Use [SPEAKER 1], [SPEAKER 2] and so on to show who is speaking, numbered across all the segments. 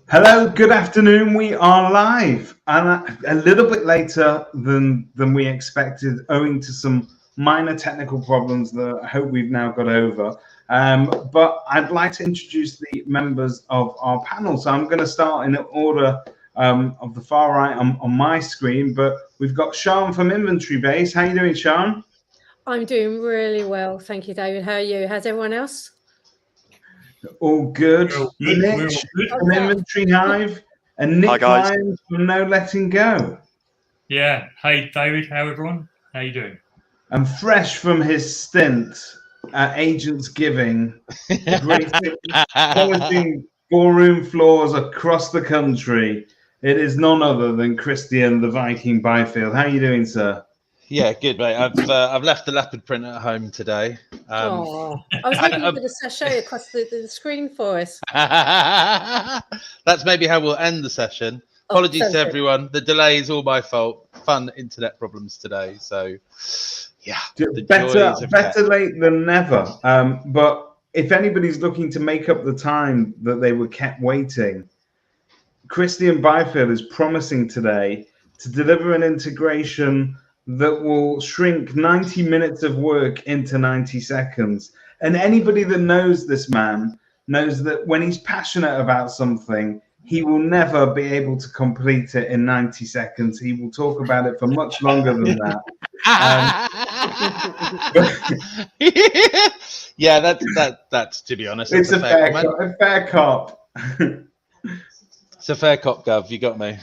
[SPEAKER 1] Hello, good afternoon. We are live and a little bit later than we expected, owing to some minor technical problems that I hope we've now got over. But I'd like to introduce the members of our panel. So I'm going to start in order of the far right on my screen. But we've got Sean from Inventory Base. How you doing, Sean?
[SPEAKER 2] I'm doing really well, thank you, David. How are you? How's everyone else?
[SPEAKER 1] All good.
[SPEAKER 3] We're
[SPEAKER 1] Mitch
[SPEAKER 3] all good.
[SPEAKER 1] from Inventory Hive and Nick
[SPEAKER 4] guys.
[SPEAKER 1] Lyons from No Letting Go.
[SPEAKER 3] Yeah. Hey, David. How everyone? How you doing?
[SPEAKER 1] And fresh from his stint at Agents Giving, polishing ballroom floors across the country, it is none other than Christian the Viking Byfield. How are you doing, sir?
[SPEAKER 4] Yeah, good, mate. I've left the leopard print at home today.
[SPEAKER 2] I was hoping you were going to sashay across the screen for us.
[SPEAKER 4] That's maybe how we'll end the session. Apologies to everyone. The delay is all my fault. Fun internet problems today. So, yeah,
[SPEAKER 1] better late than never. But if anybody's looking to make up the time that they were kept waiting, Christian Byfield is promising today to deliver an integration that will shrink 90 minutes of work into 90 seconds. And anybody that knows this man knows that when he's passionate about something, he will never be able to complete it in 90 seconds. He will talk about it for much longer than that.
[SPEAKER 4] Yeah, that's to be honest.
[SPEAKER 1] It's a fair cop.
[SPEAKER 4] It's a fair cop, Gov. You got me.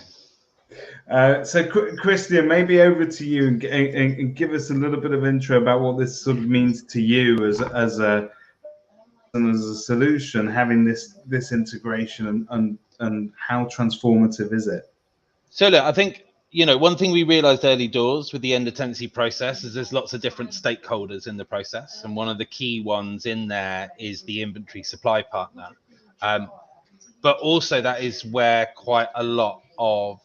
[SPEAKER 1] So, Christian, maybe over to you and give us a little bit of intro about what this sort of means to you as a solution, having this integration and how transformative is it?
[SPEAKER 4] So, look, I think one thing we realised early doors with the end of tenancy process is there's lots of different stakeholders in the process, and one of the key ones in there is the inventory supply partner. But also that is where quite a lot of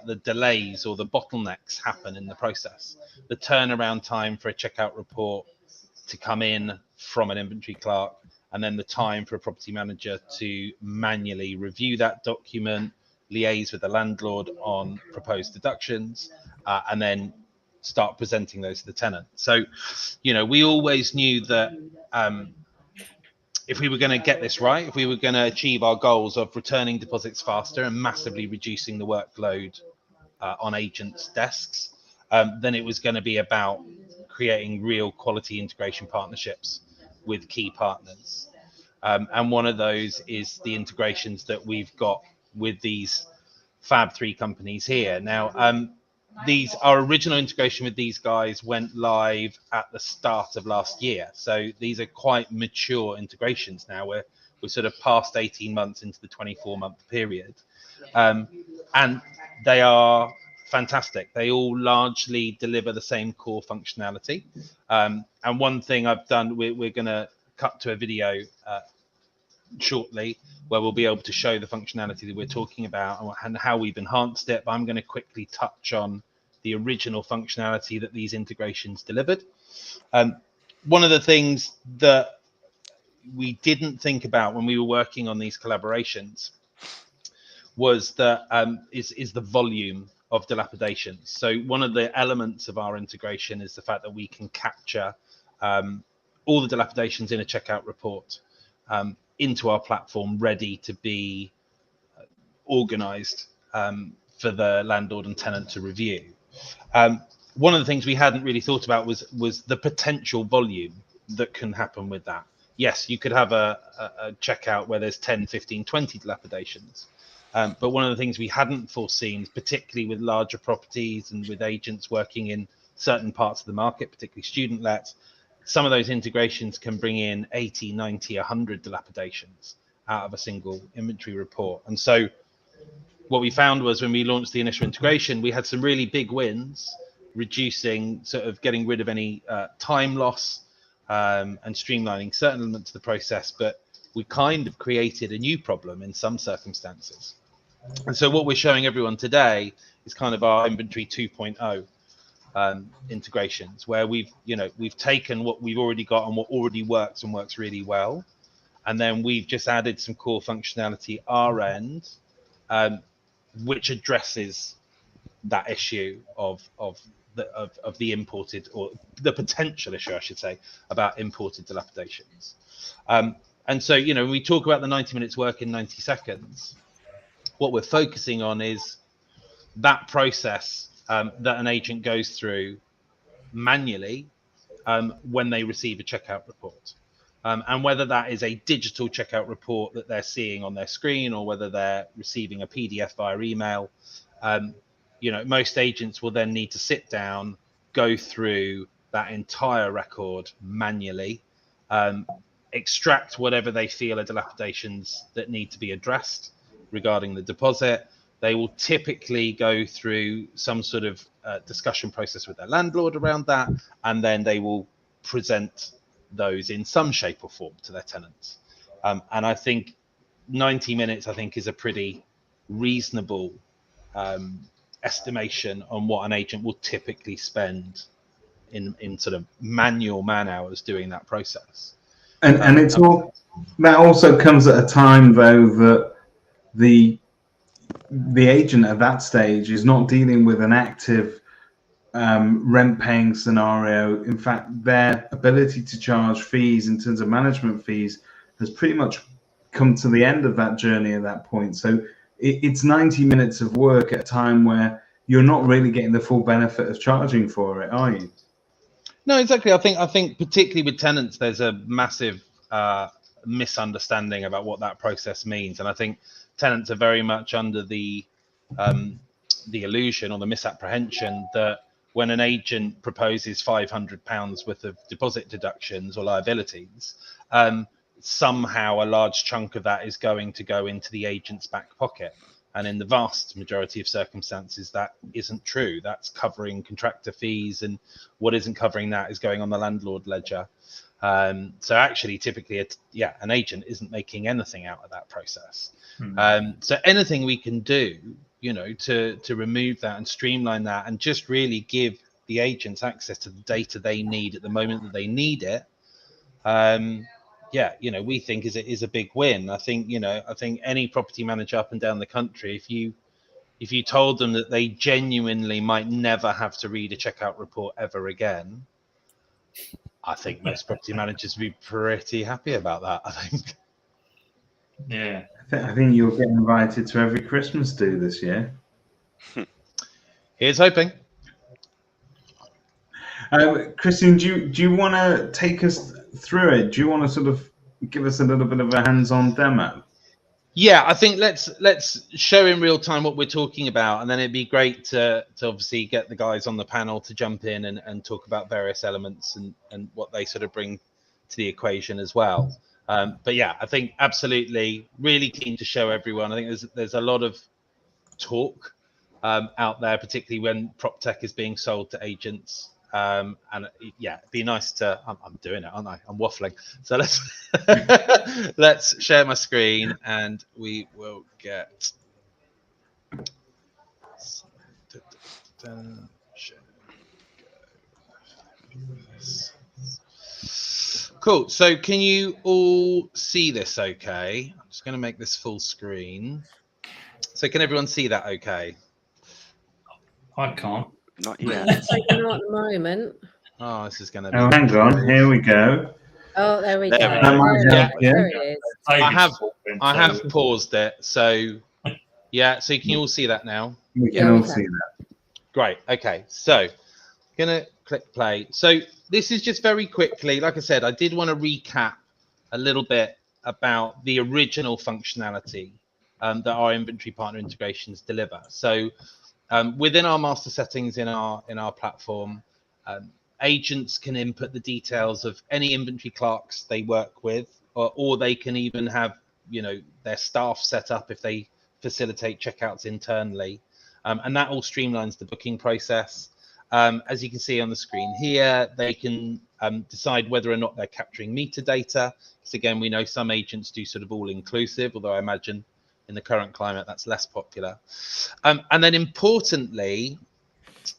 [SPEAKER 4] the delays or the bottlenecks happen in the process. The turnaround time for a checkout report to come in from an inventory clerk, and then the time for a property manager to manually review that document, liaise with the landlord on proposed deductions, and then start presenting those to the tenant. So, we always knew that if we were going to get this right, if we were going to achieve our goals of returning deposits faster and massively reducing the workload on agents' desks, then it was going to be about creating real quality integration partnerships with key partners. And one of those is the integrations that we've got with these Fab 3 companies here. Now, our original integration with these guys went live at the start of last year. So these are quite mature integrations now. We're sort of past 18 months into the 24-month period. And they are fantastic. They all largely deliver the same core functionality. And one thing I've done, we're going to cut to a video shortly where we'll be able to show the functionality that we're talking about and how we've enhanced it. But I'm going to quickly touch on the original functionality that these integrations delivered. One of the things that we didn't think about when we were working on these collaborations was that is the volume of dilapidations. So one of the elements of our integration is the fact that we can capture all the dilapidations in a checkout report into our platform, ready to be organized for the landlord and tenant to review. One of the things we hadn't really thought about was the potential volume that can happen with that. Yes, you could have a checkout where there's 10, 15, 20 dilapidations. But one of the things we hadn't foreseen, particularly with larger properties and with agents working in certain parts of the market, particularly student lets, some of those integrations can bring in 80, 90, 100 dilapidations out of a single inventory report. And so what we found was when we launched the initial integration, we had some really big wins, reducing, sort of getting rid of any time loss and streamlining certain elements of the process. But we kind of created a new problem in some circumstances. And so what we're showing everyone today is kind of our inventory 2.0 integrations, where we've taken what we've already got and what already works and works really well, And then we've just added some core functionality our end, which addresses that issue of the imported, or the potential issue, I should say, about imported dilapidations. And so, when we talk about the 90 minutes work in 90 seconds, what we're focusing on is that process that an agent goes through manually when they receive a checkout report. And whether that is a digital checkout report that they're seeing on their screen, or whether they're receiving a PDF via email, most agents will then need to sit down, go through that entire record manually, extract whatever they feel are dilapidations that need to be addressed regarding the deposit. They will typically go through some sort of discussion process with their landlord around that, and then they will present those in some shape or form to their tenants. And I think 90 minutes, is a pretty reasonable estimation on what an agent will typically spend in sort of manual man hours doing that process. And it's
[SPEAKER 1] all that also comes at a time, though, that the agent at that stage is not dealing with an active rent paying scenario. In fact, their ability to charge fees in terms of management fees has pretty much come to the end of that journey at that point. So it's 90 minutes of work at a time where you're not really getting the full benefit of charging for it, are you?
[SPEAKER 4] No, exactly. I think particularly with tenants, there's a massive misunderstanding about what that process means, and I think tenants are very much under the illusion or the misapprehension that when an agent proposes £500 worth of deposit deductions or liabilities, somehow a large chunk of that is going to go into the agent's back pocket. And in the vast majority of circumstances, that isn't true. That's covering contractor fees, and what isn't covering that is going on the landlord ledger. So actually, typically, an agent isn't making anything out of that process. So anything we can do, to remove that and streamline that, and just really give the agents access to the data they need at the moment that they need it, we think is a big win. I think any property manager up and down the country, if you told them that they genuinely might never have to read a checkout report ever again, I think most property managers would be pretty happy about that, I think.
[SPEAKER 3] Yeah.
[SPEAKER 1] I think you'll get invited to every Christmas do this year.
[SPEAKER 4] Here's hoping.
[SPEAKER 1] Christian, do you want to take us through it? Do you want to sort of give us a little bit of a hands-on demo?
[SPEAKER 4] Yeah, I think let's show in real time what we're talking about, and then it'd be great to obviously get the guys on the panel to jump in and talk about various elements and what they sort of bring to the equation as well. But yeah, I think absolutely really keen to show everyone. I think there's a lot of talk out there, particularly when prop tech is being sold to agents. And it'd be nice to. I'm doing it, aren't I? I'm waffling. So let's share my screen, and we will get. Cool. So can you all see this? Okay. I'm just going to make this full screen. So can everyone see that? Okay.
[SPEAKER 3] I can't.
[SPEAKER 5] Not yet.
[SPEAKER 2] It's like not at the moment.
[SPEAKER 4] Oh, this is going to be.
[SPEAKER 1] Oh, hang on. Here we go.
[SPEAKER 2] Oh, there we go.
[SPEAKER 1] There
[SPEAKER 2] it is.
[SPEAKER 4] I have paused it. So yeah. So you can all see that now.
[SPEAKER 1] We can all see that.
[SPEAKER 4] Great. Okay. So gonna click play. So this is just very quickly. Like I said, I did want to recap a little bit about the original functionality that our inventory partner integrations deliver. So within our master settings in our platform, agents can input the details of any inventory clerks they work with, or they can even have their staff set up if they facilitate checkouts internally, and that all streamlines the booking process. As you can see on the screen here, they can decide whether or not they're capturing metadata. So again, we know some agents do sort of all inclusive, although I imagine in the current climate that's less popular. And then importantly,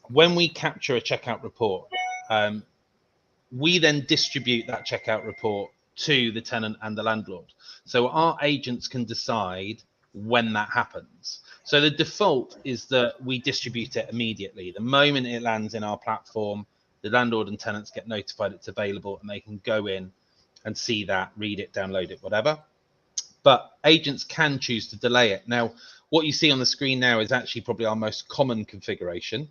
[SPEAKER 4] when we capture a checkout report, we then distribute that checkout report to the tenant and the landlord. So our agents can decide when that happens. So the default is that we distribute it immediately. The moment it lands in our platform, the landlord and tenants get notified it's available, and they can go in and see that, read it, download it, whatever. But agents can choose to delay it. Now, what you see on the screen now is actually probably our most common configuration,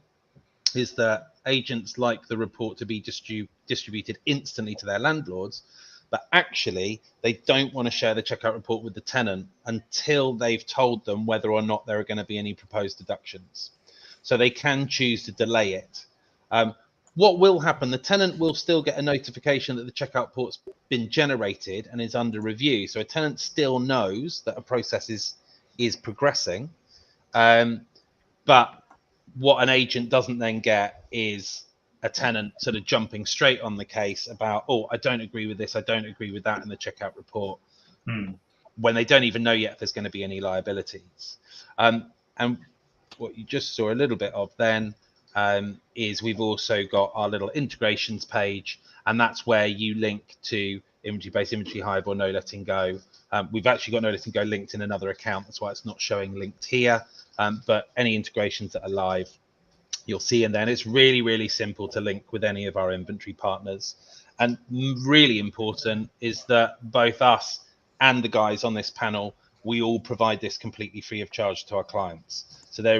[SPEAKER 4] is that agents like the report to be distributed instantly to their landlords, but actually they don't want to share the checkout report with the tenant until they've told them whether or not there are going to be any proposed deductions. So they can choose to delay it. What will happen, the tenant will still get a notification that the checkout report's been generated and is under review. So a tenant still knows that a process is progressing. But what an agent doesn't then get is a tenant sort of jumping straight on the case about, oh, I don't agree with this, I don't agree with that in the checkout report, when they don't even know yet if there's going to be any liabilities. And what you just saw a little bit of then is we've also got our little integrations page, and that's where you link to inventory-based inventory Hive or no letting go. We've actually got no letting go linked in another account, that's why it's not showing linked here. But any integrations that are live, you'll see in there. And it's really, really simple to link with any of our inventory partners. And really important is that both us and the guys on this panel, we all provide this completely free of charge to our clients. So there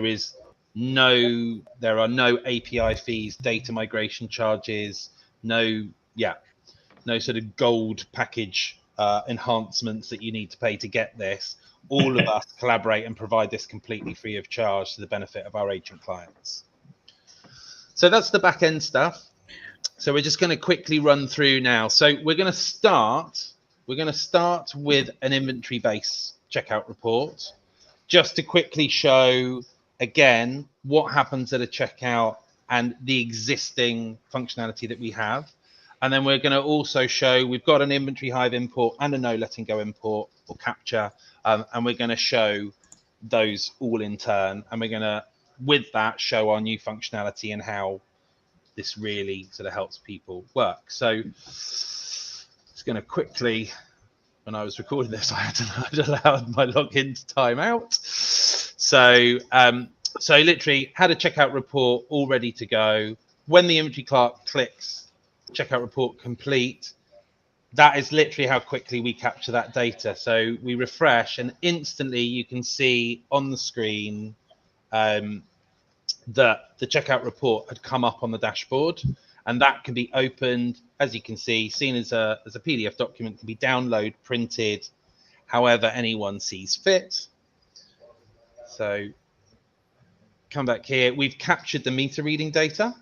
[SPEAKER 4] are no API fees, data migration charges, no sort of gold package enhancements that you need to pay to get this. All of us collaborate and provide this completely free of charge to the benefit of our agent clients. So that's the back end stuff. So we're just going to quickly run through now. So we're going to start with an inventory based checkout report, just to quickly show again what happens at a checkout and the existing functionality that we have. And then we're going to also show we've got an inventory Hive import and a no letting go import or capture, and we're going to show those all in turn. And we're going to, with that, show our new functionality and how this really sort of helps people work. So just going to quickly, when I was recording this, I had allowed my login to time out. So literally had a checkout report all ready to go. When the inventory clerk clicks checkout report complete, that is literally how quickly we capture that data. So we refresh and instantly you can see on the screen that the checkout report had come up on the dashboard, and that can be opened, as you can see, seen as a PDF document, can be downloaded, printed, however anyone sees fit. So come back here, we've captured the meter reading data.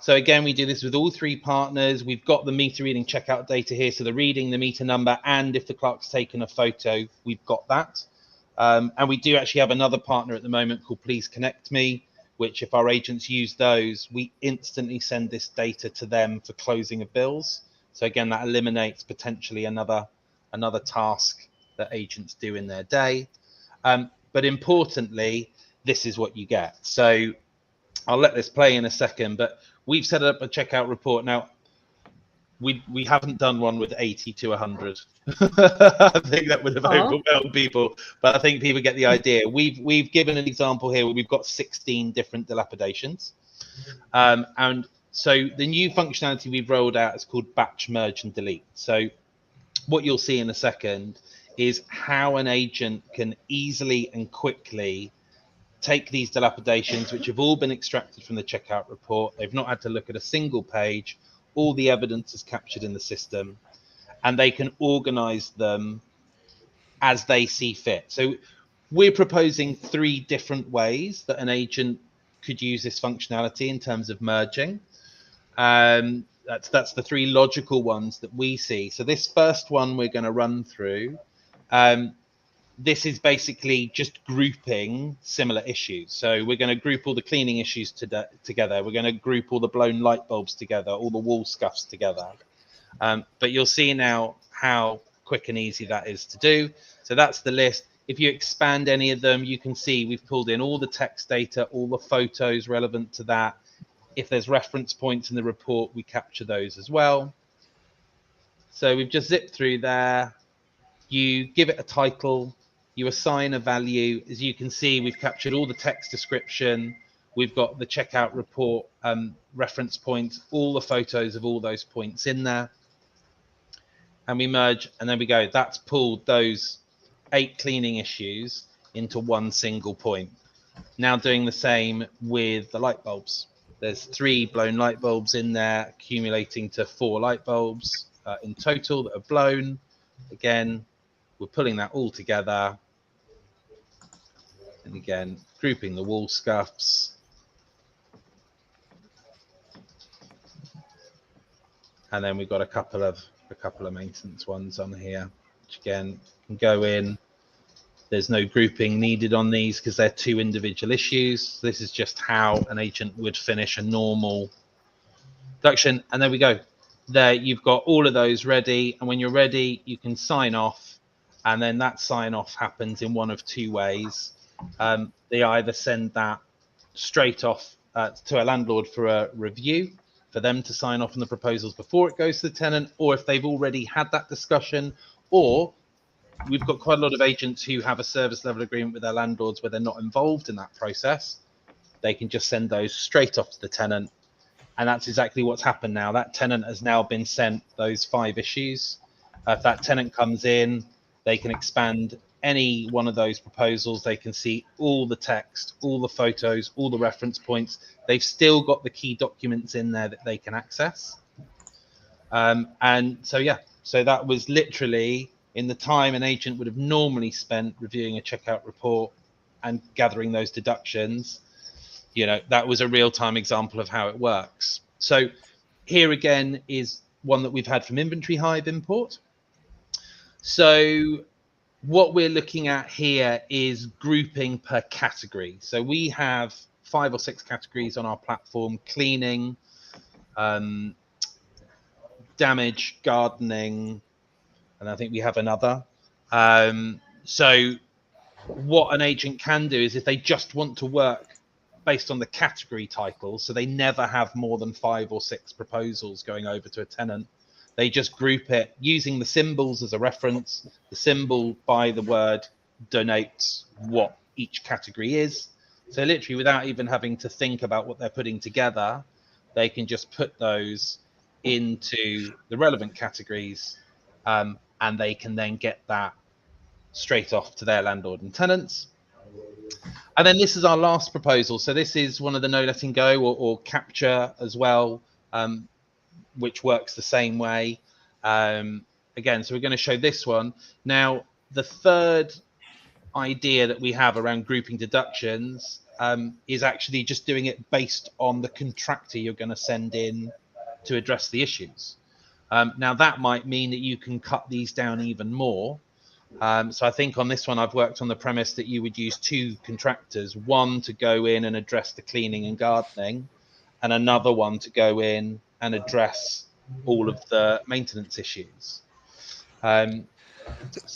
[SPEAKER 4] So again, we do this with all three partners. We've got the meter reading checkout data here. So the reading, the meter number, and if the clerk's taken a photo, we've got that. And we do actually have another partner at the moment called Please Connect Me, which if our agents use those, we instantly send this data to them for closing of bills. So again, that eliminates potentially another task that agents do in their day. But importantly, this is what you get. So I'll let this play in a second, but we've set up a checkout report. Now, we haven't done one with 80 to 100. I think that would have overwhelmed people, but I think people get the idea. We've given an example here where we've got 16 different dilapidations. And so the new functionality we've rolled out is called batch, merge, and delete. So what you'll see in a second is how an agent can easily and quickly take these dilapidations, which have all been extracted from the checkout report. They've not had to look at a single page. All the evidence is captured in the system, and they can organize them as they see fit. So we're proposing 3 different ways that an agent could use this functionality in terms of merging. That's the 3 logical ones that we see. So this first one we're going to run through. This is basically just grouping similar issues. So we're going to group all the cleaning issues together. We're going to group all the blown light bulbs together, all the wall scuffs together. But you'll see now how quick and easy that is to do. So that's the list. If you expand any of them, you can see we've pulled in all the text data, all the photos relevant to that. If there's reference points in the report, we capture those as well. So we've just zipped through there. You give it a title, you assign a value. As you can see, we've captured all the text description. We've got the checkout report reference points, all the photos of all those points in there. And we merge, and then we go, that's pulled those 8 cleaning issues into one single point. Now doing the same with the light bulbs. There's 3 blown light bulbs in there, accumulating to 4 light bulbs in total that are blown. Again, we're pulling that all together. And again, grouping the wall scuffs. And then we've got a couple of maintenance ones on here, which again can go in. There's no grouping needed on these because they're 2 individual issues. This is just how an agent would finish a normal deduction. And there we go. There you've got all of those ready. And when you're ready, you can sign off. And then that sign off happens in one of 2 ways. They either send that straight off to a landlord for a review, for them to sign off on the proposals before it goes to the tenant, or if they've already had that discussion, or we've got quite a lot of agents who have a service level agreement with their landlords where they're not involved in that process. They can just send those straight off to the tenant. And that's exactly what's happened now. That tenant has now been sent those 5 issues. If that tenant comes in, they can expand any one of those proposals. They can see all the text, all the photos, all the reference points. They've still got the key documents in there that they can access. And so, yeah, so that was literally in the time an agent would have normally spent reviewing a checkout report and gathering those deductions. You know, that was a real-time example of how it works. So here again is one that we've had from Inventory Hive import. So what we're looking at here is grouping per category. So we have 5 or 6 categories on our platform: cleaning, damage, gardening, and I think we have another. So what an agent can do is, if they just want to work based on the category title, so they never have more than 5 or 6 proposals going over to a tenant, they just group it using the symbols as a reference. The symbol by the word denotes what each category is. So literally, without even having to think about what they're putting together, they can just put those into the relevant categories, and they can then get that straight off to their landlord and tenants. And then this is our last proposal. So this is one of the no letting go or capture as well, which works the same way. Again, so we're going to show this one. Now, the third idea that we have around grouping deductions is actually just doing it based on the contractor you're going to send in to address the issues. Now, that might mean that you can cut these down even more. So I think on this one, I've worked on the premise that you would use 2 contractors, one to go in and address the cleaning and gardening, and another one to go in and address all of the maintenance issues. So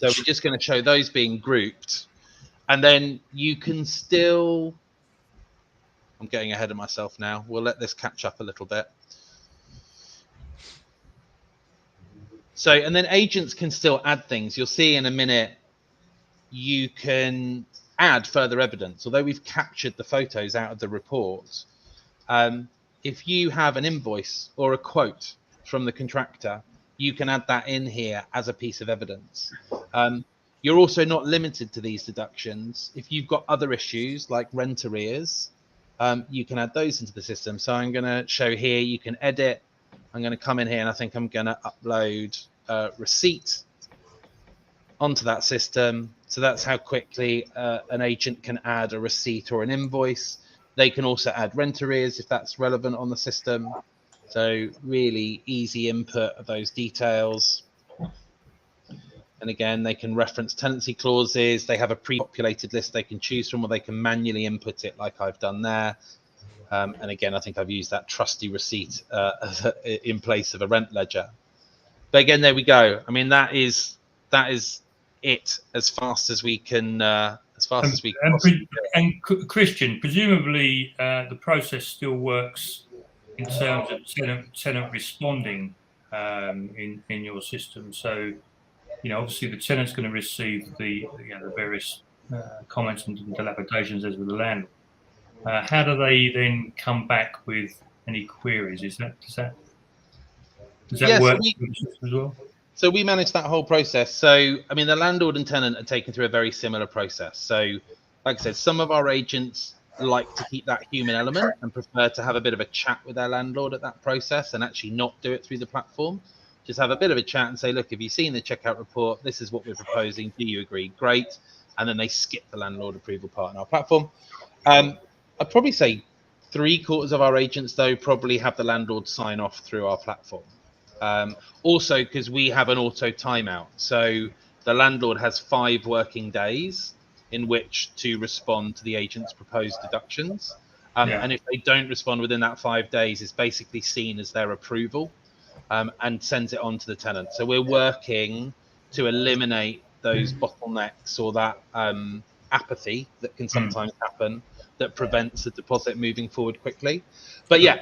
[SPEAKER 4] we're just going to show those being grouped. And then you can still, I'm getting ahead of myself now. We'll let this catch up a little bit. So, and then agents can still add things. You'll see in a minute, you can add further evidence. Although we've captured the photos out of the report, if you have an invoice or a quote from the contractor, you can add that in here as a piece of evidence. You're also not limited to these deductions. If you've got other issues like rent arrears, you can add those into the system. So I'm going to show here, you can edit. I'm going to come in here and I think I'm going to upload a receipt onto that system. So that's how quickly an agent can add a receipt or an invoice. They can also add rent arrears if that's relevant on the system. So really easy input of those details. And again, they can reference tenancy clauses. They have a pre-populated list they can choose from, or they can manually input it like I've done there. And again, I think I've used that trusty receipt in place of a rent ledger. But again, there we go. I mean, that is it as fast as we can. As fast as we can.
[SPEAKER 3] And Christian, presumably the process still works in terms of tenant responding in your system. So, obviously the tenant's going to receive the various comments and dilapidations as with the landlord. How do they then come back with any queries? Does that work with the system as well?
[SPEAKER 4] So we manage that whole process. So, I mean, the landlord and tenant are taken through a very similar process. So, like I said, some of our agents like to keep that human element and prefer to have a bit of a chat with their landlord at that process and actually not do it through the platform. Just have a bit of a chat and say, look, have you seen the checkout report? This is what we're proposing. Do you agree? Great. And then they skip the landlord approval part on our platform. I'd probably say 3/4 of our agents, though, probably have the landlord sign off through our platform. Also, because we have an auto timeout. So the landlord has 5 working days in which to respond to the agent's proposed deductions. And if they don't respond within that 5 days, it's basically seen as their approval and sends it on to the tenant. So we're working to eliminate those bottlenecks or that apathy that can sometimes happen that prevents the deposit moving forward quickly. But yeah,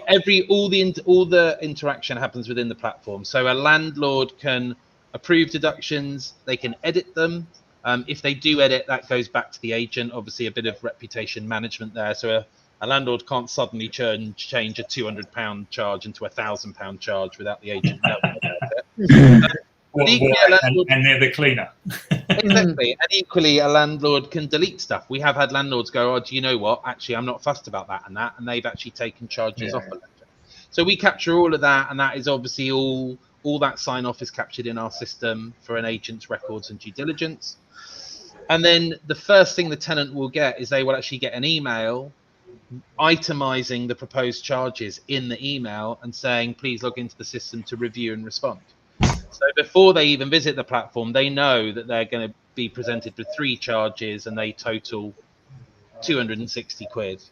[SPEAKER 4] all the interaction happens within the platform. So a landlord can approve deductions, they can edit them. If they do edit, that goes back to the agent. Obviously, a bit of reputation management there. So a landlord can't suddenly change a £200 charge into a £1,000 charge without the agent knowing about it.
[SPEAKER 3] And they're the cleaner.
[SPEAKER 4] Exactly. And equally, a landlord can delete stuff. We have had landlords go, oh, do you know what? Actually, I'm not fussed about that. And they've actually taken charges off a ledger. So we capture all of that. And that is obviously all that sign off is captured in our system for an agent's records and due diligence. And then the first thing the tenant will get is they will actually get an email itemizing the proposed charges in the email and saying, please log into the system to review and respond. So before they even visit the platform, they know that they're going to be presented with 3 charges and they total 260 quid.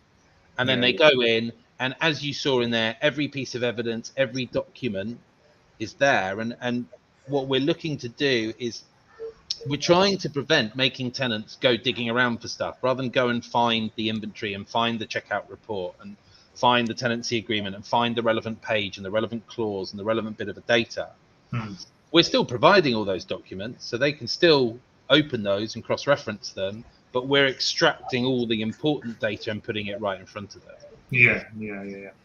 [SPEAKER 4] And then they go in, and as you saw in there, every piece of evidence, every document is there. And what we're looking to do is we're trying to prevent making tenants go digging around for stuff rather than go and find the inventory and find the checkout report and find the tenancy agreement and find the relevant page and the relevant clause and the relevant bit of the data. We're still providing all those documents, so they can still open those and cross-reference them, but we're extracting all the important data and putting it right in front of them.
[SPEAKER 3] Yeah.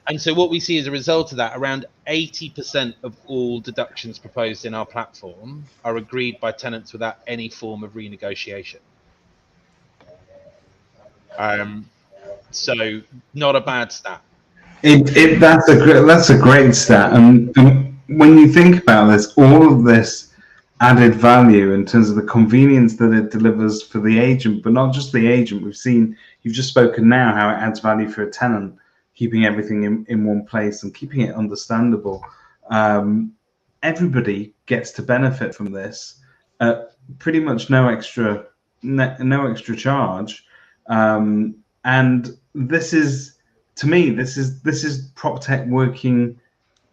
[SPEAKER 4] And so what we see as a result of that, around 80% of all deductions proposed in our platform are agreed by tenants without any form of renegotiation. So not a bad stat.
[SPEAKER 1] That's a great stat. And when you think about this, all of this added value in terms of the convenience that it delivers for the agent, but not just the agent. We've seen, you've just spoken now how it adds value for a tenant, keeping everything in one place and keeping it understandable. Everybody gets to benefit from this at pretty much no extra charge. And this is, to me, this is prop tech working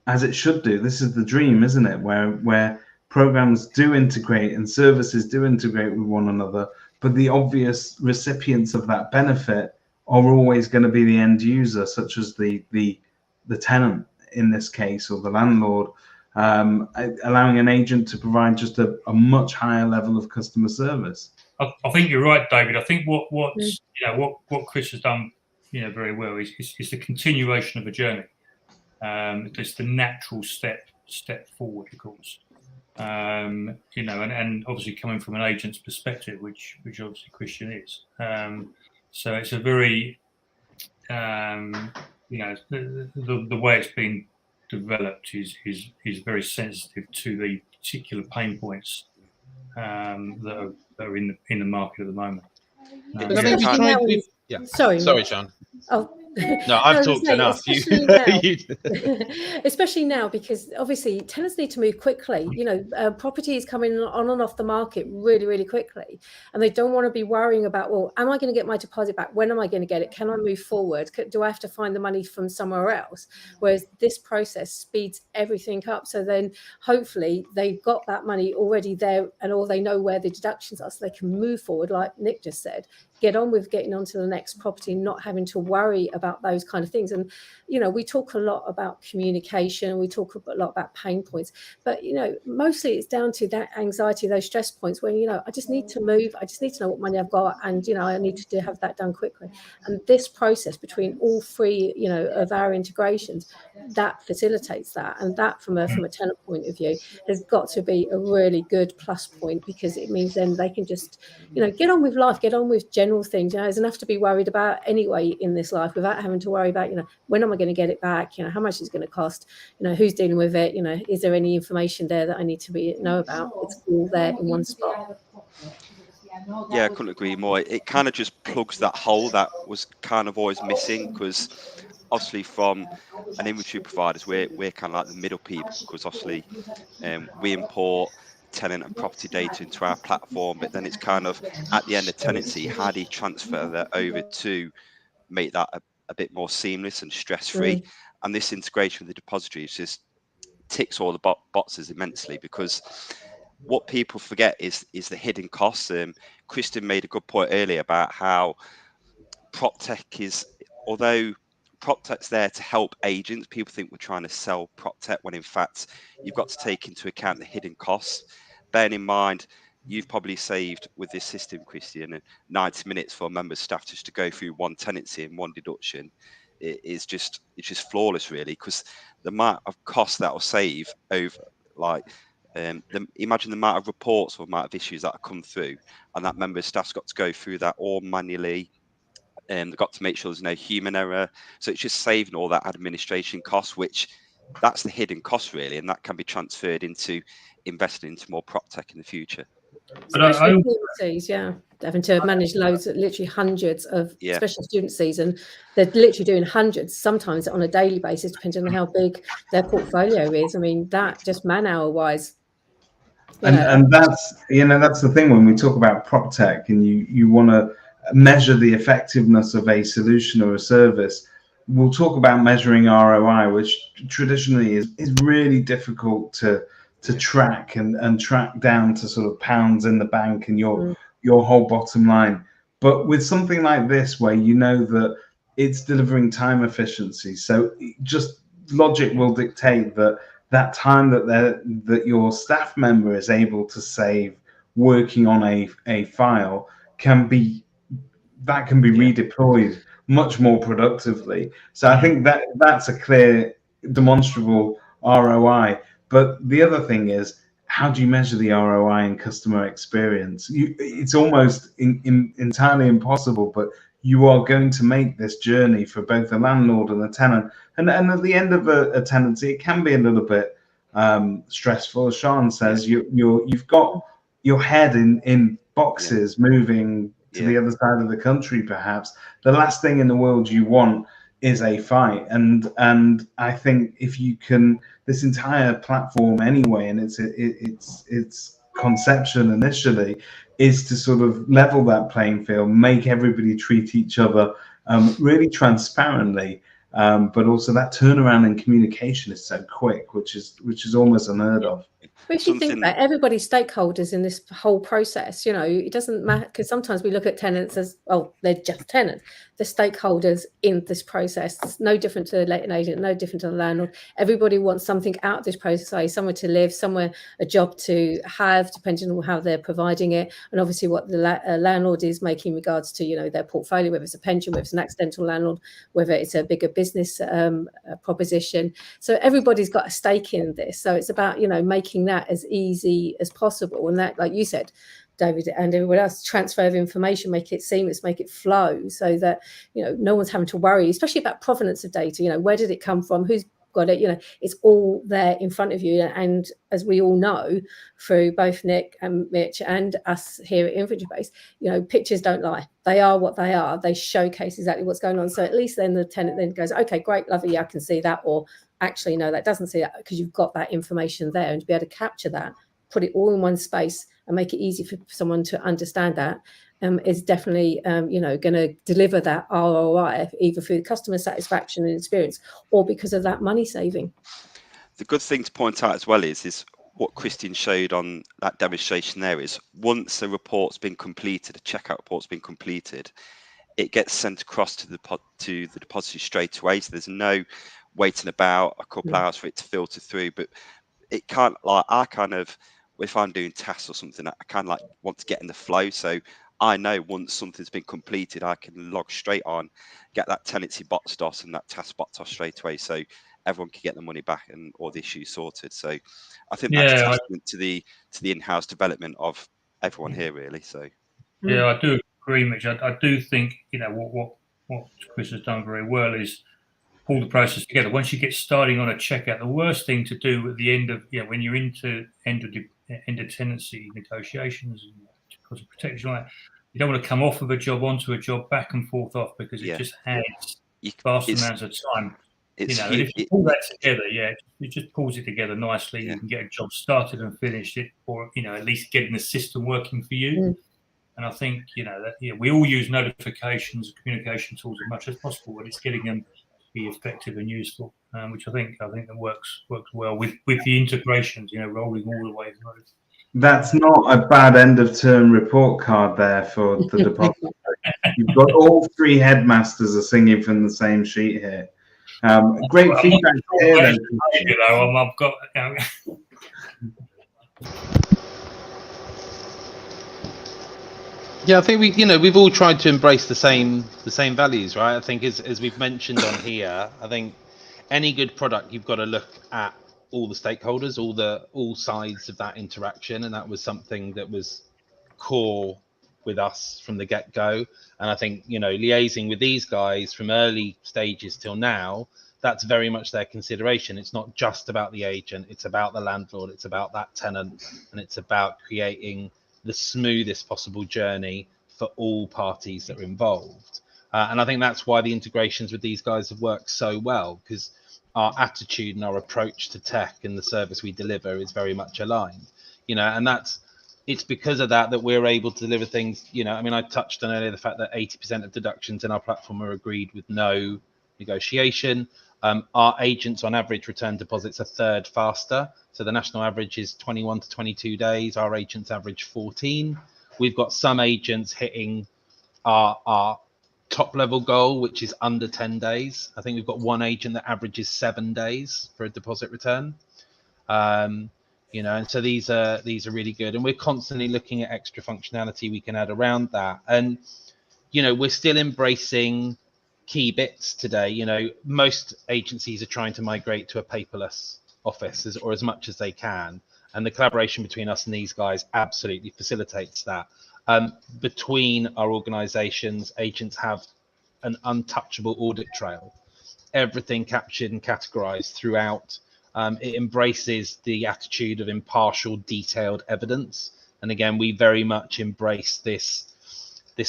[SPEAKER 1] as it should do. This is the dream, isn't it? Where programs do integrate and services do integrate with one another, but the obvious recipients of that benefit are always going to be the end user, such as the tenant in this case, or the landlord, allowing an agent to provide just a much higher level of customer service.
[SPEAKER 3] I think you're right, David. I think what Chris has done very well is the continuation of a journey. It's the natural step forward, of course. And obviously coming from an agent's perspective, which obviously Christian is. So it's a very, the way it's been developed is very sensitive to the particular pain points that are in the market at the moment.
[SPEAKER 4] Sorry, Sean.
[SPEAKER 2] Oh.
[SPEAKER 4] No, I've talked enough.
[SPEAKER 2] Especially now, because obviously tenants need to move quickly. Property is coming on and off the market really, really quickly, and they don't want to be worrying about, well, am I going to get my deposit back? When am I going to get it? Can I move forward? Do I have to find the money from somewhere else? Whereas this process speeds everything up. So then hopefully they've got that money already there, and or they know where the deductions are, so they can move forward, like Nick just said, get on with getting onto the next property, not having to worry about those kind of things. And, we talk a lot about communication, we talk a lot about pain points, but, mostly it's down to that anxiety, those stress points where, I just need to move, I just need to know what money I've got, and, I need to have that done quickly. And this process between all three, of our integrations, that facilitates that. And that from a tenant point of view has got to be a really good plus point, because it means then they can just, get on with life, get on with general things. There's enough to be worried about anyway in this life, without having to worry about, when am I going to get it back? How much it's going to cost? Who's dealing with it? Is there any information there that I need to know about? It's all there in one spot.
[SPEAKER 5] Yeah, I couldn't agree more. It kind of just plugs that hole that was kind of always missing, because obviously from an inventory providers, we're kind of like the middle people, because obviously we import tenant and property data into our platform, but then it's kind of at the end of tenancy, how do you transfer that over to make that a bit more seamless and stress-free? And this integration with the depository just ticks all the boxes immensely, because what people forget is the hidden costs. Kristen made a good point earlier about how PropTech is, although PropTech's there to help agents, people think we're trying to sell PropTech, when in fact you've got to take into account the hidden costs. Bearing in mind, you've probably saved with this system, Christian, 90 minutes for a member of staff just to go through one tenancy and one deduction. It's just flawless, really, because the amount of cost that will save over, like, imagine the amount of reports or amount of issues that come through, and that member of staff's got to go through that all manually. They've got to make sure there's no human error. So it's just saving all that administration cost, which that's the hidden cost, really, and that can be transferred into investing into more PropTech in the future.
[SPEAKER 2] Especially having to manage loads, literally hundreds of special student season. They're literally doing hundreds, sometimes on a daily basis, depending on how big their portfolio is. I mean, that just man-hour wise.
[SPEAKER 1] And that's that's the thing when we talk about PropTech, and you want to measure the effectiveness of a solution or a service. We'll talk about measuring ROI, which traditionally is really difficult to track and track down to sort of pounds in the bank and your whole bottom line. But with something like this, where that it's delivering time efficiency, so just logic will dictate that time that your staff member is able to save working on a file can be redeployed much more productively. So I think that's a clear, demonstrable ROI. But the other thing is, how do you measure the ROI in customer experience? It's almost entirely impossible, but you are going to make this journey for both the landlord and the tenant. And at the end of a tenancy, it can be a little bit stressful. As Sean says, you've got your head in boxes moving to the other side of the country, perhaps. The last thing in the world you want is a fight. And I think if you can, this entire platform anyway, and its conception initially is to sort of level that playing field, make everybody treat each other really transparently, but also that turnaround in communication is so quick, which is almost unheard of.
[SPEAKER 2] But if you think about everybody's stakeholders in this whole process, it doesn't matter, because sometimes we look at tenants as, they're just tenants. The stakeholders in this process, it's no different to the letting agent, no different to the landlord. Everybody wants something out of this process, somewhere to live, somewhere, a job to have, depending on how they're providing it, and obviously what the landlord is making in regards to, their portfolio, whether it's a pension, whether it's an accidental landlord, whether it's a bigger business proposition. So everybody's got a stake in this. So it's about, making that as easy as possible, and that, like you said, David, and everyone else, transfer of information, make it seamless, make it flow, so that no one's having to worry, especially about provenance of data. Where did it come from, who's got it? It's all there in front of you. And as we all know, through both Nick and Mitch and us here at Inventory Base, pictures don't lie. They are what they are. They showcase exactly what's going on. So at least then the tenant then goes, okay, great, lovely, I can see that, or actually no, that doesn't see that, because you've got that information there, and to be able to capture that, put it all in one space and make it easy for someone to understand that is definitely going to deliver that ROI, either through customer satisfaction and experience, or because of that money saving.
[SPEAKER 5] The good thing to point out as well is what Christian showed on that demonstration there is once a report's been completed, a checkout report's been completed, it gets sent across to the depository straight away. So there's no waiting about a couple hours for it to filter through. But it can't, like, I kind of, if I'm doing tasks or something, I kind of like want to get in the flow. So I know once something's been completed, I can log straight on, get that tenancy boxed off and that task boxed off straight away, so everyone can get the money back and all the issues sorted. So I think that's a testament to the in-house development of everyone here, really. So
[SPEAKER 3] yeah, I do agree, Mitch. I do think, you know, what Chris has done very well is pull the process together. Once you get starting on a checkout, the worst thing to do at the end of, you know, when you're into end of tenancy negotiations and because of protection like that, you don't want to come off of a job onto a job back and forth off, because it just adds vast amounts of time. You know, and if you pull that together, it just pulls it together nicely. You can get a job started and finished it, or, you know, at least getting the system working for you. And I think, you know, that we all use notifications, communication tools as much as possible, but it's getting them to be effective and useful, which I think that works well with the integrations, you know, rolling all the way through.
[SPEAKER 1] That's not a bad end of term report card there for the deposit. You've got all three headmasters are singing from the same sheet here. Great feedback here.
[SPEAKER 3] I've got.
[SPEAKER 4] Yeah, I think we've all tried to embrace the same values, right? I think as we've mentioned on here, I think any good product, you've got to look at all the stakeholders, all sides of that interaction, and that was something that was core with us from the get-go. And I think, you know, liaising with these guys from early stages till now, that's very much their consideration. It's not just about the agent, it's about the landlord, it's about that tenant, and it's about creating the smoothest possible journey for all parties that are involved. And I think that's why the integrations with these guys have worked so well, because our attitude and our approach to tech and the service we deliver is very much aligned, you know, and it's because of that we're able to deliver things, you know. I mean, I touched on earlier the fact that 80% of deductions in our platform are agreed with no negotiation. Our agents on average return deposits a third faster. So the national average is 21 to 22 days. Our agents average 14. We've got some agents hitting our top level goal, which is under 10 days. I think we've got one agent that averages 7 days for a deposit return. You know, and so these are really good, and we're constantly looking at extra functionality we can add around that. And, you know, we're still embracing key bits today. You know, most agencies are trying to migrate to a paperless office or as much as they can, and the collaboration between us and these guys absolutely facilitates that. Between our organizations, agents have an untouchable audit trail, everything captured and categorized throughout. It embraces the attitude of impartial, detailed evidence. And again, we very much embrace this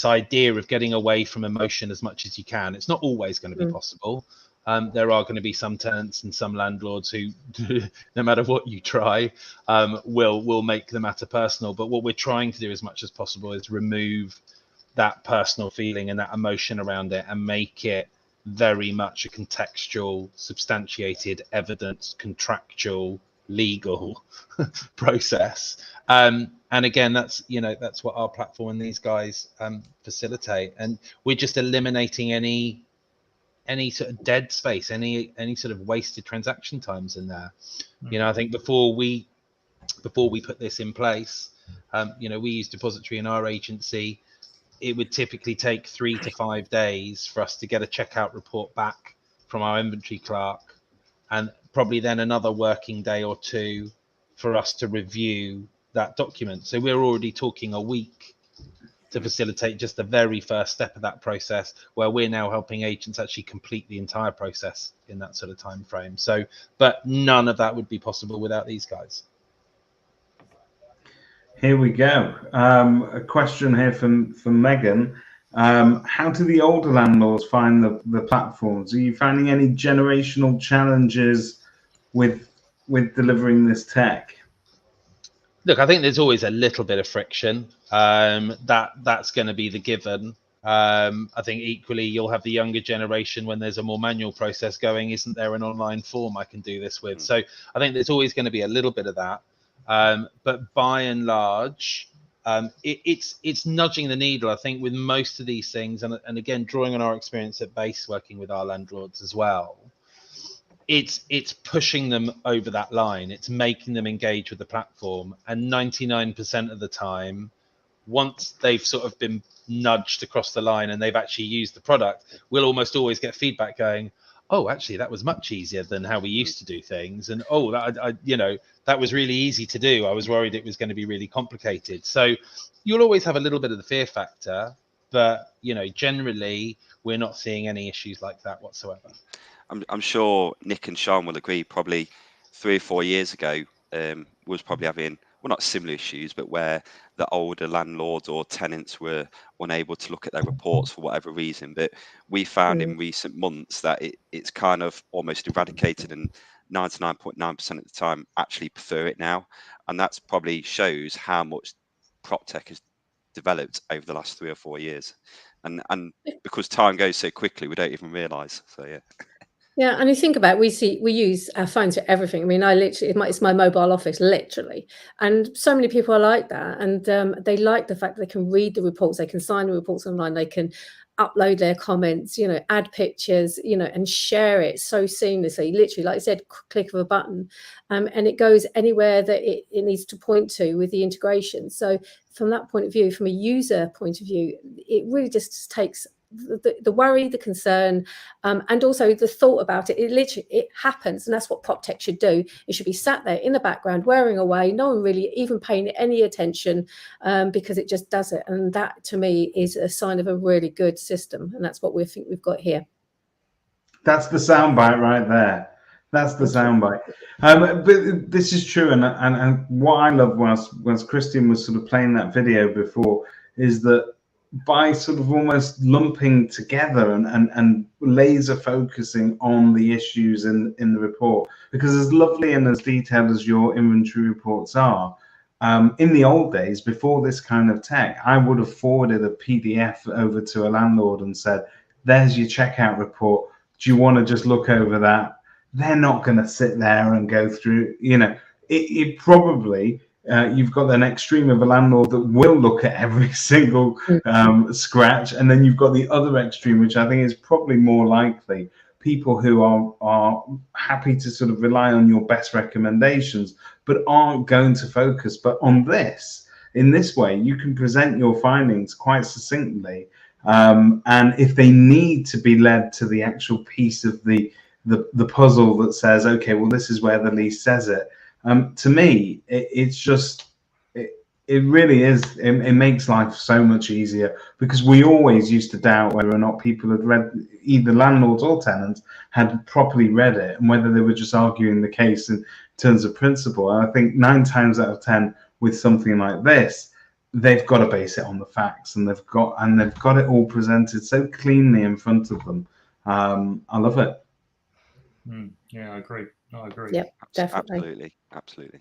[SPEAKER 4] idea of getting away from emotion as much as you can. It's not always going to be possible. There are going to be some tenants and some landlords who, no matter what you try, will make the matter personal. But what we're trying to do as much as possible is remove that personal feeling and that emotion around it and make it very much a contextual, substantiated, evidence, contractual, legal process. And again, that's what our platform and these guys facilitate. And we're just eliminating any sort of dead space, any sort of wasted transaction times in there. You know, I think before we put this in place, you know, we use Depositary in our agency. It would typically take 3 to 5 days for us to get a checkout report back from our inventory clerk, and probably then another working day or two for us to review that document. So we're already talking a week to facilitate just the very first step of that process, where we're now helping agents actually complete the entire process in that sort of time frame. So, but none of that would be possible without these guys.
[SPEAKER 1] Here we go. A question here from Megan. How do the older landlords find the platforms? Are you finding any generational challenges with delivering this tech?
[SPEAKER 4] Look, I think there's always a little bit of friction. That's going to be the given. I think equally you'll have the younger generation when there's a more manual process going. Isn't there an online form I can do this with? So I think there's always going to be a little bit of that. But by and large, it's nudging the needle, I think, with most of these things. And again, drawing on our experience at Base, working with our landlords as well, it's pushing them over that line. It's making them engage with the platform. And 99% of the time, once they've sort of been nudged across the line and they've actually used the product, we'll almost always get feedback going, oh, actually, that was much easier than how we used to do things. And oh, that was really easy to do. I was worried it was going to be really complicated. So you'll always have a little bit of the fear factor, but generally we're not seeing any issues like that whatsoever.
[SPEAKER 5] I'm sure Nick and Sean will agree, probably 3 or 4 years ago, was probably having, well, not similar issues, but where the older landlords or tenants were unable to look at their reports for whatever reason. But we found in recent months that it's kind of almost eradicated, and 99.9% of the time actually prefer it now. And that's probably shows how much prop tech has developed over the last 3 or 4 years. And because time goes so quickly, we don't even realise. So yeah.
[SPEAKER 2] Yeah, and you think about it, we use our phones for everything. I mean, it's my mobile office, literally. And so many people are like that. And they like the fact that they can read the reports, they can sign the reports online, they can upload their comments, add pictures, and share it so seamlessly, literally, like I said, click of a button. And it goes anywhere that it needs to point to with the integration. So from that point of view, from a user point of view, it really just takes the worry, the concern, and also the thought about it. It happens, and that's what prop tech should do. It should be sat there in the background, wearing away, no one really even paying any attention, because it just does it. And that, to me, is a sign of a really good system, and that's what we think we've got here.
[SPEAKER 1] That's the soundbite right there. That's the soundbite. But this is true, and what I love whilst Christian was sort of playing that video before is that by sort of almost lumping together and laser focusing on the issues in the report, because as lovely and as detailed as your inventory reports are, in the old days, before this kind of tech, I would have forwarded a PDF over to a landlord and said, there's your checkout report. Do you want to just look over that? They're not going to sit there and go through, it probably, you've got an extreme of a landlord that will look at every single scratch, and then you've got the other extreme, which I think is probably more likely, people who are happy to sort of rely on your best recommendations, but aren't going to focus. But on this, in this way, you can present your findings quite succinctly, and if they need to be led to the actual piece of the puzzle that says, okay, well, this is where the lease says it. To me, it's just, it really is, it makes life so much easier, because we always used to doubt whether or not people had read, either landlords or tenants had properly read it, and whether they were just arguing the case in terms of principle. And I think 9 times out of 10 with something like this, they've got to base it on the facts, and they've got it all presented so cleanly in front of them. I love it.
[SPEAKER 3] Yeah, I agree.
[SPEAKER 2] Yep, definitely.
[SPEAKER 5] Absolutely.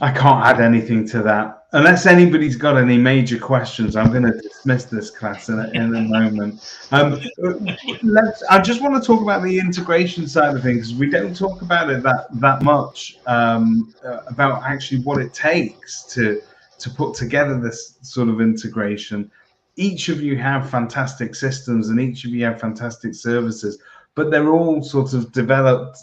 [SPEAKER 1] I can't add anything to that. Unless anybody's got any major questions, I'm going to dismiss this class in a moment. I just want to talk about the integration side of things. We don't talk about it that much, about actually what it takes to put together this sort of integration. Each of you have fantastic systems, and each of you have fantastic services, but they're all sort of developed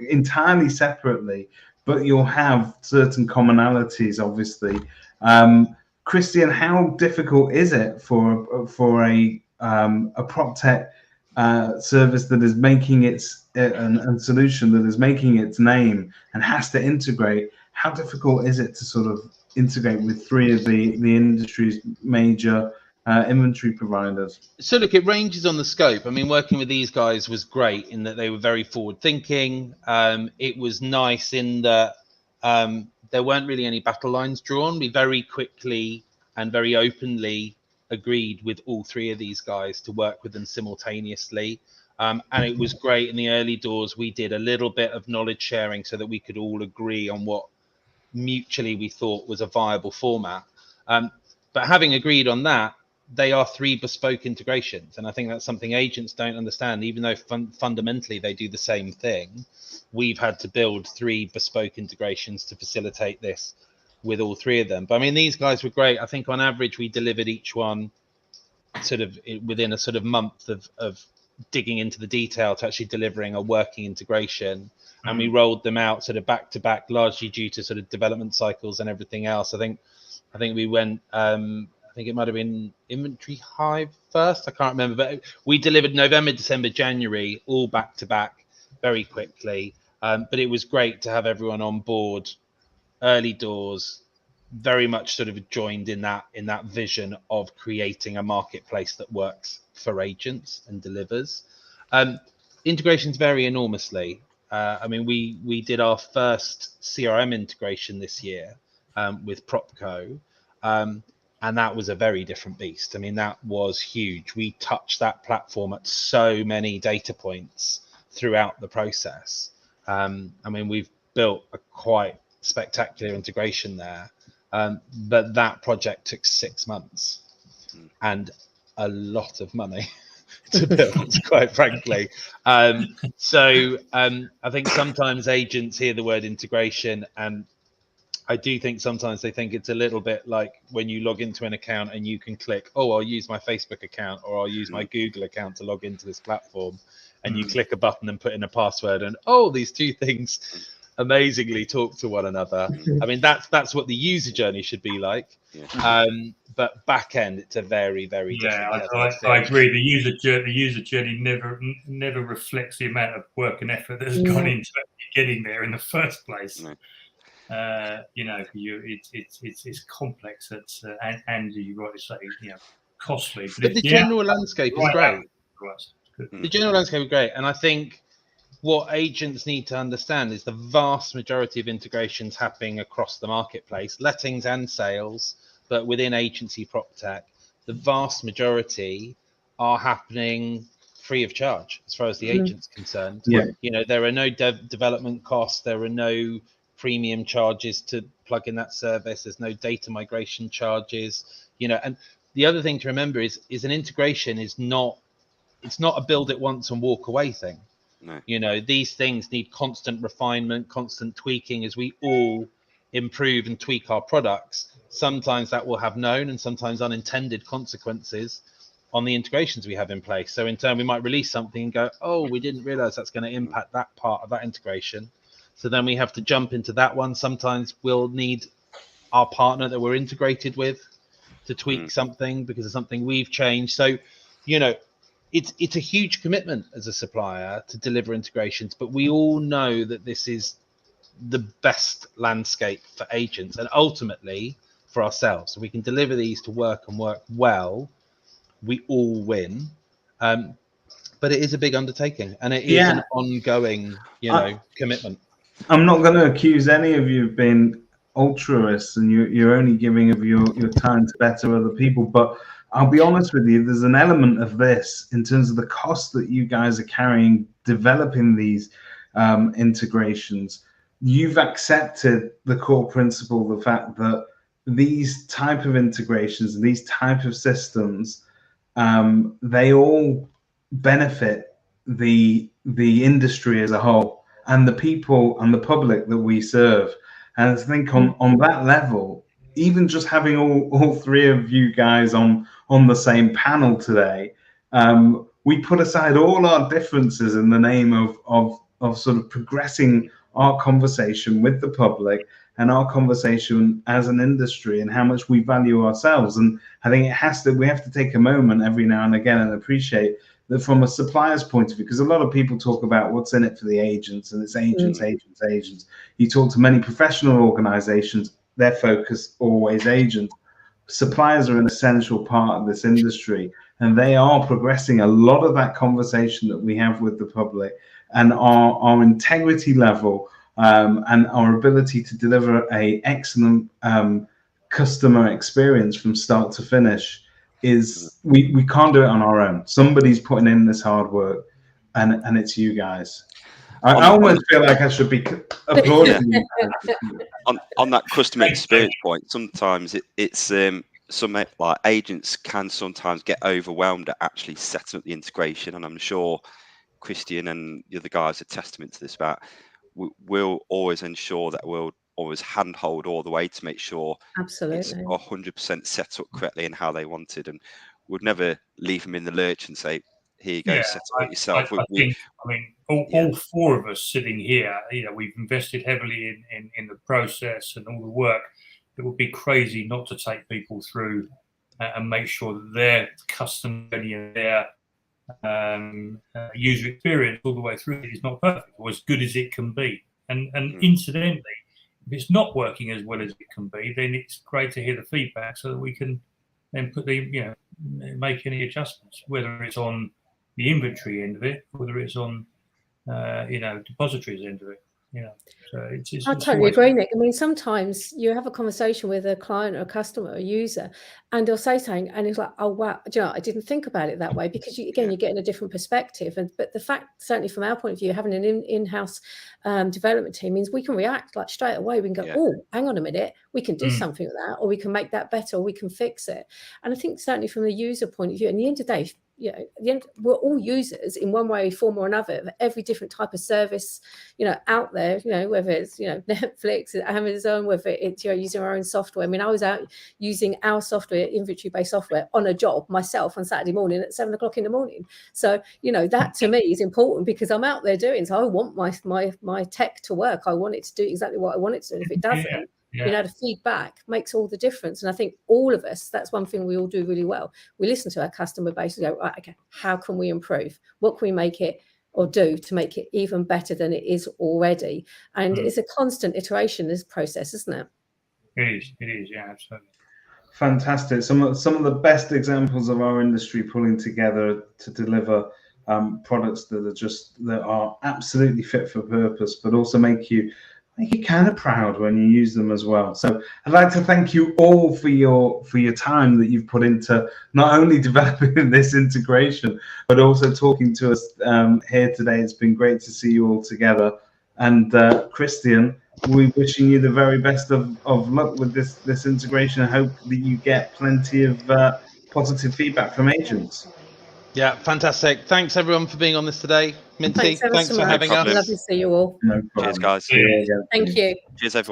[SPEAKER 1] entirely separately. But you'll have certain commonalities, obviously. Christian, how difficult is it for a prop tech service that is making its and solution that is making its name and has to integrate? How difficult is it to sort of integrate with 3 of the industry's major inventory providers?
[SPEAKER 4] So look, it ranges on the scope. I mean, working with these guys was great in that they were very forward thinking. It was nice in that there weren't really any battle lines drawn. We very quickly and very openly agreed with all 3 of these guys to work with them simultaneously. And it was great in the early doors. We did a little bit of knowledge sharing so that we could all agree on what mutually we thought was a viable format. But having agreed on that, they are 3 bespoke integrations, and I think that's something agents don't understand. Even though fundamentally they do the same thing, we've had to build 3 bespoke integrations to facilitate this with all 3 of them. But I mean, these guys were great. I think on average we delivered each one sort of within a sort of month of digging into the detail to actually delivering a working integration, and we rolled them out sort of back to back, largely due to sort of development cycles and everything else. I think we went I think it might have been Inventory Hive first, I can't remember, but we delivered November, December, January all back to back very quickly. But it was great to have everyone on board early doors, very much sort of joined in that vision of creating a marketplace that works for agents and delivers. Integrations vary enormously. I mean, we did our first CRM integration this year with Propco, and that was a very different beast. I mean, that was huge. We touched that platform at so many data points throughout the process. I mean, we've built a quite spectacular integration there, but that project took 6 months and a lot of money to build, quite frankly. So I think sometimes agents hear the word integration, and I do think sometimes they think it's a little bit like when you log into an account and you can click, oh, I'll use my Facebook account or I'll use my Google account to log into this platform, and you click a button and put in a password, and oh, these 2 things amazingly talk to one another. I mean, that's what the user journey should be like. But back end, it's a very, very different.
[SPEAKER 3] I agree. The user journey never reflects the amount of work and effort that's gone into getting there in the first place. You know, it's complex. It's and you rightly say, you know, costly.
[SPEAKER 4] But the general landscape is great. The general landscape is great, and I think what agents need to understand is the vast majority of integrations happening across the marketplace, lettings and sales, but within agency prop tech, the vast majority are happening free of charge as far as the agent's concerned. You know, there are no development costs, there are no premium charges to plug in that service, there's no data migration charges, you know. And the other thing to remember is an integration is not, it's not a build it once and walk away thing. You know, these things need constant refinement, constant tweaking as we all improve and tweak our products. Sometimes that will have known and sometimes unintended consequences on the integrations we have in place. So in turn, we might release something and go, oh, we didn't realize that's going to impact that part of that integration. So then we have to jump into that one. Sometimes we'll need our partner that we're integrated with to tweak something because of something we've changed. So, you know, it's a huge commitment as a supplier to deliver integrations, but we all know that this is the best landscape for agents and ultimately for ourselves. So we can deliver these to work and work well. We all win. But it is a big undertaking and it is an ongoing, you know, commitment.
[SPEAKER 1] I'm not going to accuse any of you of being altruists and you're only giving of your time to better other people, but I'll be honest with you, there's an element of this in terms of the cost that you guys are carrying developing these integrations. You've accepted the core principle, the fact that these type of integrations, these type of systems, they all benefit the industry as a whole and the people and the public that we serve. And I think on that level, even just having all 3 of you guys on the same panel today, we put aside all our differences in the name of sort of progressing our conversation with the public and our conversation as an industry and how much we value ourselves. And I think we have to take a moment every now and again and appreciate that from a supplier's point of view, because a lot of people talk about what's in it for the agents and it's agents. You talk to many professional organizations, their focus always agents. Suppliers are an essential part of this industry, and they are progressing a lot of that conversation that we have with the public, and our integrity level and our ability to deliver a excellent customer experience from start to finish is we can't do it on our own. Somebody's putting in this hard work, and it's you guys. I almost feel like I should be applauding you.
[SPEAKER 5] On that customer experience point, sometimes it's some like agents can sometimes get overwhelmed at actually setting up the integration, and I'm sure Christian and the other guys are testament to this. About we'll always ensure that we'll always handhold all the way to make sure it's 100% set up correctly and how they wanted, and we'd never leave them in the lurch and say, here you go, set it yourself.
[SPEAKER 3] I mean, all four of us sitting here, we've invested heavily in the process and all the work. It would be crazy not to take people through and make sure that their customer journey and their user experience all the way through is not perfect or as good as it can be. And incidentally, if it's not working as well as it can be, then it's great to hear the feedback so that we can then put make any adjustments, whether it's on the inventory end of it, whether it's on depositories end of it.
[SPEAKER 2] I totally agree, Nick. I mean, sometimes you have a conversation with a client or a customer, a user, and they'll say something, and it's like, "Oh wow, I didn't think about it that way," because you're getting a different perspective. But the fact, certainly from our point of view, having an in-house development team means we can react like straight away. We can go, "Oh, hang on a minute, we can do something with that, or we can make that better, or we can fix it." And I think certainly from the user point of view, at the end of the day, at the end, we're all users in one way, form, or another of every different type of service, out there. Whether it's Netflix, Amazon, whether it's using our own software. I mean, I was out using our software, inventory-based software, on a job myself on Saturday morning at 7 o'clock in the morning. So that to me is important because I'm out there doing. So I want my tech to work. I want it to do exactly what I want it to do. And if it doesn't, the feedback makes all the difference. And I think all of us, that's one thing we all do really well. We listen to our customer base and go, right, okay, how can we improve? What can we make it or do to make it even better than it is already? And it's a constant iteration, this process, isn't it?
[SPEAKER 3] It is, yeah, absolutely.
[SPEAKER 1] Fantastic. Some of the best examples of our industry pulling together to deliver products that are absolutely fit for purpose, but also make you kind of proud when you use them as well. So I'd like to thank you all for your time that you've put into not only developing this integration, but also talking to us here today. It's been great to see you all together. And Christian, we're wishing you the very best of luck with this integration. I hope that you get plenty of positive feedback from agents.
[SPEAKER 4] Yeah, fantastic. Thanks everyone for being on this today. Minty, thanks for having us.
[SPEAKER 2] Lovely to see you all.
[SPEAKER 1] No problem.
[SPEAKER 5] Cheers, guys.
[SPEAKER 2] Thank you.
[SPEAKER 5] Cheers, everyone.